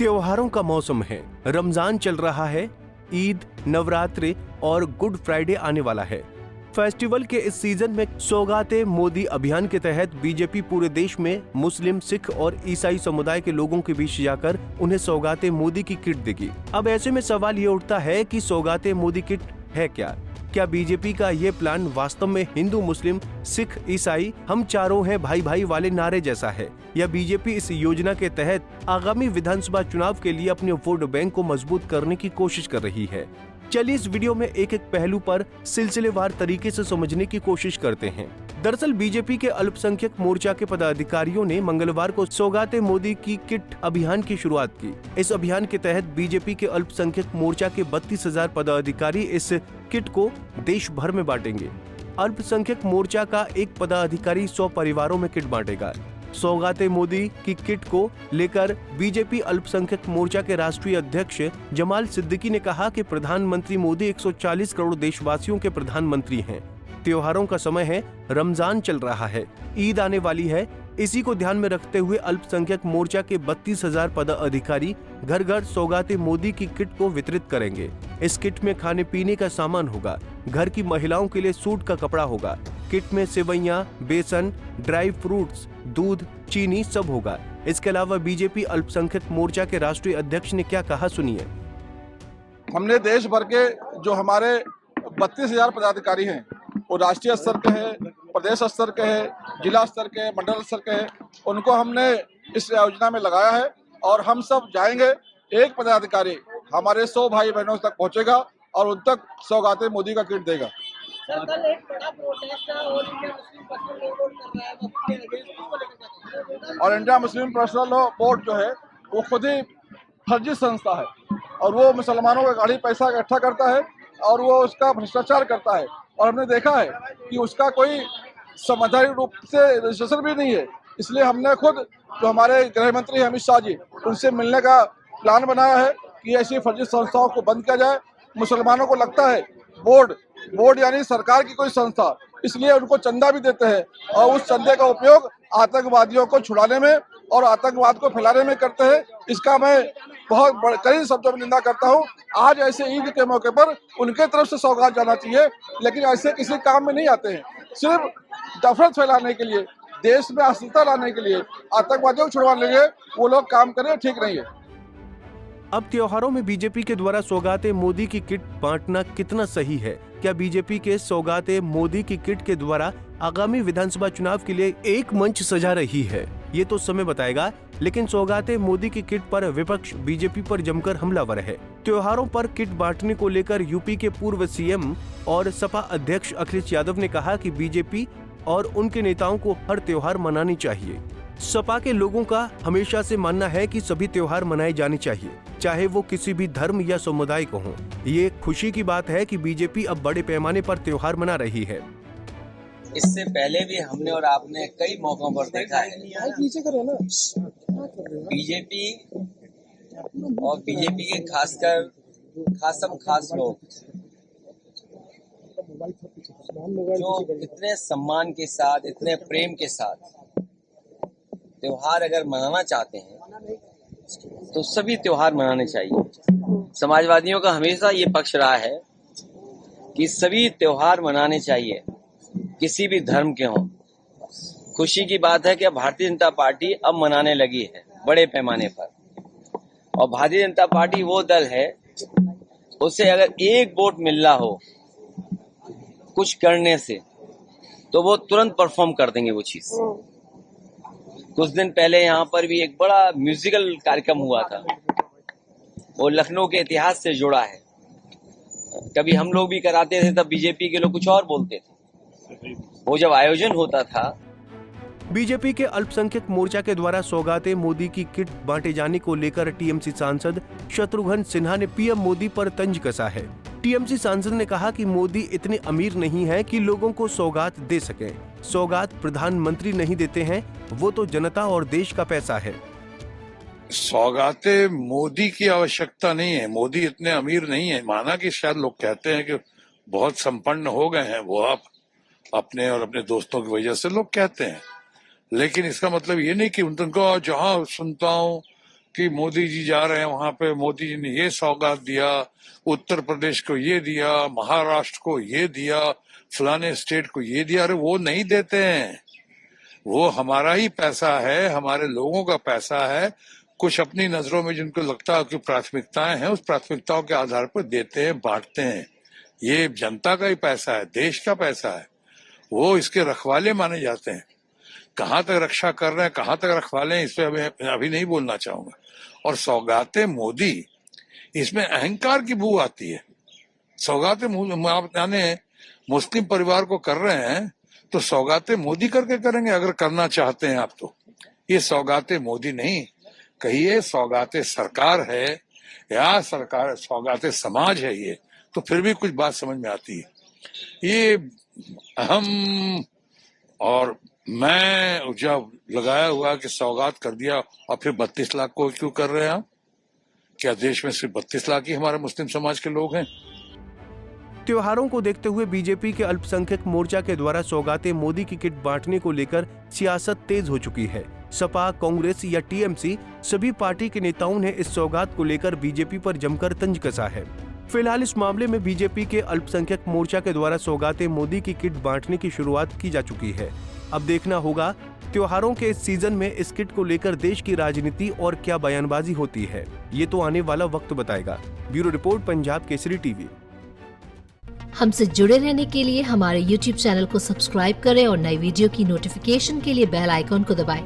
त्योहारों का मौसम है, रमजान चल रहा है, ईद, नवरात्रि और गुड फ्राइडे आने वाला है। फेस्टिवल के इस सीजन में सौगाते मोदी अभियान के तहत बीजेपी पूरे देश में मुस्लिम, सिख और ईसाई समुदाय के लोगों के बीच जाकर उन्हें सौगाते मोदी की किट देगी। अब ऐसे में सवाल ये उठता है कि सौगाते मोदी किट है क्या बीजेपी का ये प्लान वास्तव में हिंदू, मुस्लिम, सिख, ईसाई हम चारों हैं भाई भाई वाले नारे जैसा है, या बीजेपी इस योजना के तहत आगामी विधानसभा चुनाव के लिए अपने वोट बैंक को मजबूत करने की कोशिश कर रही है? चलिए इस वीडियो में एक एक पहलू पर सिलसिलेवार तरीके से समझने की कोशिश करते हैं। दरअसल बीजेपी के अल्पसंख्यक मोर्चा के पदाधिकारियों ने मंगलवार को सौगाते मोदी की किट अभियान की शुरुआत की। इस अभियान के तहत बीजेपी के अल्पसंख्यक मोर्चा के 32,000 पदाधिकारी इस किट को देश भर में बांटेंगे। अल्पसंख्यक मोर्चा का एक पदाधिकारी 100 परिवारों में किट बांटेगा। सौगाते मोदी की किट को लेकर बीजेपी अल्पसंख्यक मोर्चा के राष्ट्रीय अध्यक्ष जमाल सिद्दीकी ने कहा कि प्रधानमंत्री मोदी 140 करोड़ देशवासियों के प्रधानमंत्री हैं। त्योहारों का समय है, रमजान चल रहा है, ईद आने वाली है। इसी को ध्यान में रखते हुए अल्पसंख्यक मोर्चा के 32,000 पदाधिकारी घर घर सौगाते मोदी की किट को वितरित करेंगे। इस किट में खाने पीने का सामान होगा, घर की महिलाओं के लिए सूट का कपड़ा होगा। किट में सेवइयां, बेसन, ड्राई फ्रूट्स, दूध, चीनी सब होगा। इसके अलावा बीजेपी अल्पसंख्यक मोर्चा के राष्ट्रीय अध्यक्ष ने क्या कहा, सुनिए। हमने देश भर के जो हमारे 32,000 पदाधिकारी हैं, वो राष्ट्रीय स्तर के हैं, प्रदेश स्तर के हैं, जिला स्तर के, मंडल स्तर के हैं, उनको हमने इस योजना में लगाया है और हम सब जाएंगे। एक पदाधिकारी हमारे 100 भाई बहनों तक पहुंचेगा और उन तक सौगाते मोदी का किट देगा। कल एक बड़ा protest all India Muslim personal law board कर रहा है, उसके अगेंस्ट को लेकर और India Muslim personal law board जो है वो खुद ही फर्जी संस्था है और वो मुसलमानों का गाड़ी पैसा इकट्ठा करता है और वो उसका भ्रष्टाचार करता है। और हमने देखा है कि उसका कोई संवैधानिक रूप से रजिस्ट्रेशन भी नहीं है। इसलिए हमने खुद जो हमारे गृह मंत्री अमित शाह जी, उनसे मिलने का प्लान बनाया है कि ऐसी फर्जी संस्थाओं को बंद किया जाए। मुसलमानों को लगता है बोर्ड यानी सरकार की कोई संस्था, इसलिए उनको चंदा भी देते हैं और उस चंदे का उपयोग आतंकवादियों को छुड़ाने में और आतंकवाद को फैलाने में करते हैं। इसका मैं बहुत कड़ी शब्दों में निंदा करता हूं। आज ऐसे ईद के मौके पर उनके तरफ से सौगात जाना चाहिए, लेकिन ऐसे किसी काम में नहीं आते हैं। सिर्फ नफरत फैलाने के लिए, देश में अस्थिरता लाने के लिए, आतंकवादियों को छुड़वाने के लिए वो लोग काम करें, ठीक नहीं है। अब त्योहारों में बीजेपी के द्वारा सौगाते मोदी की किट बांटना कितना सही है? क्या बीजेपी के सौगाते मोदी की किट के द्वारा आगामी विधानसभा चुनाव के लिए एक मंच सजा रही है? ये तो समय बताएगा, लेकिन सौगाते मोदी की किट पर विपक्ष बीजेपी पर जमकर हमलावर है। त्योहारों पर किट बांटने को लेकर यूपी के पूर्व सीएम और सपा अध्यक्ष अखिलेश यादव ने कहा कि बीजेपी और उनके नेताओं को हर त्योहार मनानी चाहिए। सपा के लोगों का हमेशा से मानना है कि सभी त्योहार मनाए जाने चाहिए, चाहे वो किसी भी धर्म या समुदाय को हों। ये खुशी की बात है कि बीजेपी अब बड़े पैमाने पर त्योहार मना रही है। इससे पहले भी हमने और आपने कई मौकों पर देखा है बीजेपी और बीजेपी के खास लोग जो इतने सम्मान के साथ, इतने प्रेम के साथ त्योहार अगर मनाना चाहते हैं तो सभी त्योहार मनाने चाहिए। समाजवादियों का हमेशा ये पक्ष रहा है कि सभी त्योहार मनाने चाहिए, किसी भी धर्म के हों। खुशी की बात है कि अब भारतीय जनता पार्टी अब मनाने लगी है बड़े पैमाने पर, और भारतीय जनता पार्टी वो दल है, उसे अगर एक वोट मिल रहा हो कुछ करने से तो वो तुरंत परफॉर्म कर देंगे वो चीज। कुछ दिन पहले यहाँ पर भी एक बड़ा म्यूजिकल कार्यक्रम हुआ था, वो लखनऊ के इतिहास से जुड़ा है। कभी हम लोग भी कराते थे, तब बीजेपी के लोग कुछ और बोलते थे। वो जब आयोजन होता था, बीजेपी के अल्पसंख्यक मोर्चा के द्वारा सौगाते मोदी की किट बांटे जाने को लेकर टीएमसी सांसद शत्रुघ्न सिन्हा ने पीएम मोदी पर तंज कसा है। टीएमसी सांसद ने कहा कि मोदी इतने अमीर नहीं है कि लोगों को सौगात दे सके। सौगात प्रधानमंत्री नहीं देते हैं, वो तो जनता और देश का पैसा है। सौगाते मोदी की आवश्यकता नहीं है, मोदी इतने अमीर नहीं है। माना कि शायद लोग कहते हैं कि बहुत संपन्न हो गए हैं वो, आप अपने और अपने दोस्तों की वजह से लोग कहते हैं, लेकिन इसका मतलब ये नहीं कि उनको जहां सुनता हूं कि मोदी जी जा रहे हैं वहां पे, मोदी जी ने ये सौगात दिया, उत्तर प्रदेश को ये दिया, महाराष्ट्र को ये दिया, फलाने स्टेट को ये दिया। अरे वो नहीं देते हैं, वो हमारा ही पैसा है, हमारे लोगों का पैसा है। कुछ अपनी नजरों में जिनको लगता है कि प्राथमिकताएं हैं, उस प्राथमिकताओं के आधार पर देते हैं, बांटते हैं। ये जनता का ही पैसा है, देश का पैसा है, वो इसके रखवाले माने जाते हैं। कहाँ तक रक्षा कर रहे हैं, कहाँ तक रखवाले हैं, इस पे अभी नहीं बोलना चाहूंगा। और सौगाते मोदी, इसमें अहंकार की बू आती है। सौगाते आप जाने मुस्लिम परिवार को कर रहे हैं तो सौगाते मोदी करके करेंगे, अगर करना चाहते हैं आप तो। ये सौगाते मोदी नहीं कहिए, सौगाते सरकार है या सरकार सौगाते समाज है, ये तो फिर भी कुछ बात समझ में आती है। ये अहम और मैं जब लगाया हुआ कि सौगात कर दिया और फिर 32 लाख को क्यों कर रहे हैं आप? क्या देश में सिर्फ 32 लाख ही हमारे मुस्लिम समाज के लोग हैं? त्योहारों को देखते हुए बीजेपी के अल्पसंख्यक मोर्चा के द्वारा सौगाते मोदी की किट बांटने को लेकर सियासत तेज हो चुकी है। सपा, कांग्रेस या टीएमसी सभी पार्टी के नेताओं ने इस सौगात को लेकर बीजेपी पर जमकर तंज कसा है। फिलहाल इस मामले में बीजेपी के अल्पसंख्यक मोर्चा के द्वारा सौगाते मोदी की किट बांटने की शुरुआत की जा चुकी है। अब देखना होगा त्योहारों के इस सीजन में इस किट को लेकर देश की राजनीति और क्या बयानबाजी होती है, ये तो आने वाला वक्त बताएगा। Bureau report, Punjab Kesari TV. हमसे जुड़े रहने के लिए हमारे YouTube चैनल को सब्सक्राइब करें और नई वीडियो की नोटिफिकेशन के लिए बेल आइकॉन को दबाएं।